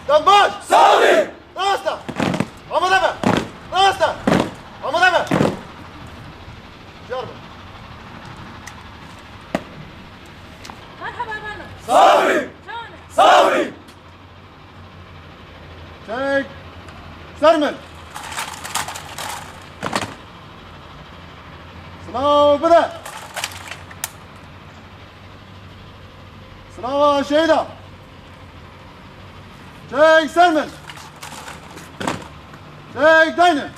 دنباش صافي راستا عمودة راستا عمودة جرب مرحبا بنا صافي شلونك؟ صافي شيك سرمل سلاو بدا سلاو شهيدة شيك سرمل شيك داينة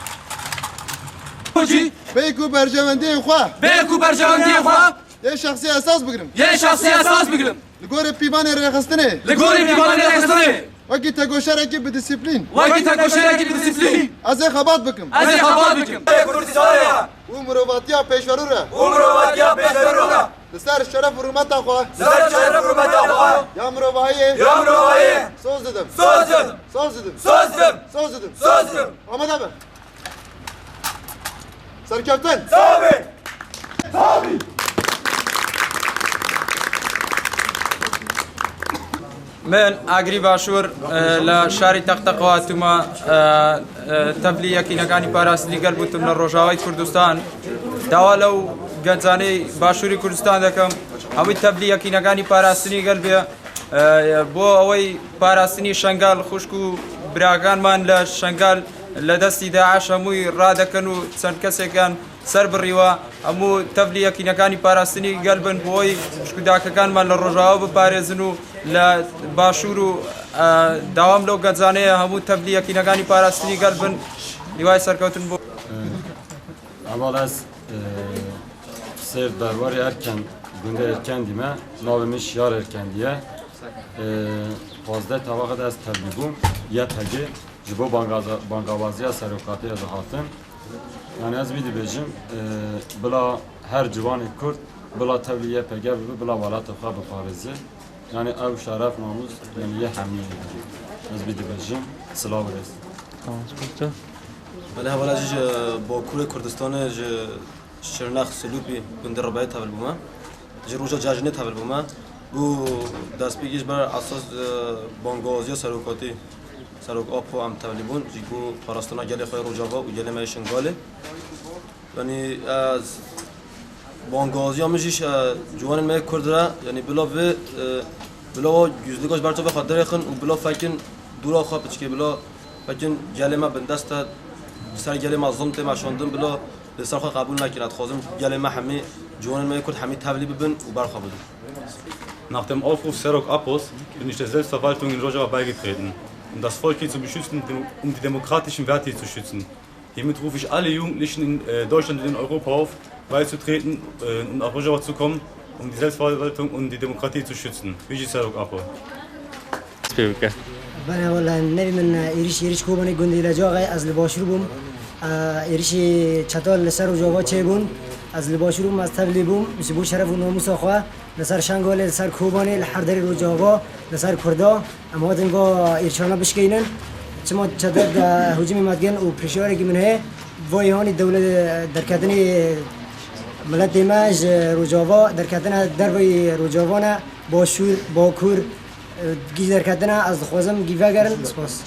وجي بيكو برجواندي خواه بيكو برجواندي خوا يا شخصي اساس بقرم يا شخصي اساس بقلم لقوري بيباني ريخستني لقولي بيبان الخسري وقت تقو شركي بديسيبلين وقت تاكو شركي بالديسيبلين ازي خبات بكم ازي خباب بكم كردستان ومروباتيا بيشورورا عمره بيشرونا لسار الشرف ورمتا خواه زار شرف رمتا خوا يا مروباهي يا عمره صوزدم صوزم صوزدم صوزم صوزدم صوزم عمد ابا سر كابتن صافي صافي من ئاگری باشوور لە شاری تەختەقەواتومە تەبلیەکی نەکانی پاراستنی گەل بووتم لە ڕۆژاوای کوردستان داوا لەو گەنجانەی باشووری کوردستان دەکەم هەمووی تەبلیەکی نەکانی پاراستنی گەل بێ بۆ ئەوەی پاراستنی شەنگال خوشک و براکانمان لە شەنگال لە دەستی داعش هەمووی ڕادەکەن و چەند کەسێکیان سەر بڕیوە هەموو تەبلیەکی نەکانی پاراستنی گەل بن بۆی شکوداکەکانمان لە ڕۆژاوا بپارێزن و لە باشوور و داوام لەو گەنجانەیە هەموو تەبلیەکی نەکانی پاراستنی گەل بن هیوای سەرکەوتن بۆ اول از سر درباره erken günde erken dime navimiz yar erken diye fazla tabaka da az tablibum ya tagi jibo bangavaziya serokatı ya zahatın yani az bir dibecim bila her civanı Kürt bila tabliye pege bila valat xab Parizi yani ev şeref namus yani ye hami az bir dibecim silah veririz. ولی حالا جی با کوره کردستان جی شرناخ سلوبی گنده ربای تابل بوما جی روزا جاجنه تابل بوما بو دست بگیش بر اساس بانگازی سروکاتی سروک آپو هم تابل بون جی بو پاراستانا گلی خواه روجاوا و گلی میشن گاله یعنی از بانگازی هم جیش جوان می کردره یعنی بلا yüzlükoş برچه بخواد درخن و بلا فکن دورا خواب بچه بلا فکن گلی ما بندست سر گلی ما ظلم تیم شاندم بلا لسر خود قبول نکرد خواستم گلی ما همه جوان ما کرد همه تبلی ببین و برخواب بدن. Nach dem Aufruf Serok Apos bin ich der Selbstverwaltung in Rojava beigetreten, um das Volk hier zu beschützen, um die demokratischen Werte hier zu schützen. Hiermit rufe ich alle Jugendlichen in Deutschland und in Europa auf, beizutreten und nach Rojava zu kommen, um die Selbstverwaltung und die Demokratie zu schützen. Wie Serok Apos. بله والله نبی من ایریش کوبانی گندی لجاقه از لباشور بوم ایریش چطور لسر و جواب چه بون از لباشور بوم از تبلی بوم میشه بو شرف و ناموس آخوا لسر شنگال لسر کوبانی لحردری رو جواب لسر کردا اما هاتن با ایرشانا بشکینن چما چطور هجوم مدگن و پرشوری که منه وایهانی دولت درکتنی ملت دیماج رو جواب درکتنه در وی رو جوابانه باشور باکور گیدر کردن از خوازم گیوه گرن سپاس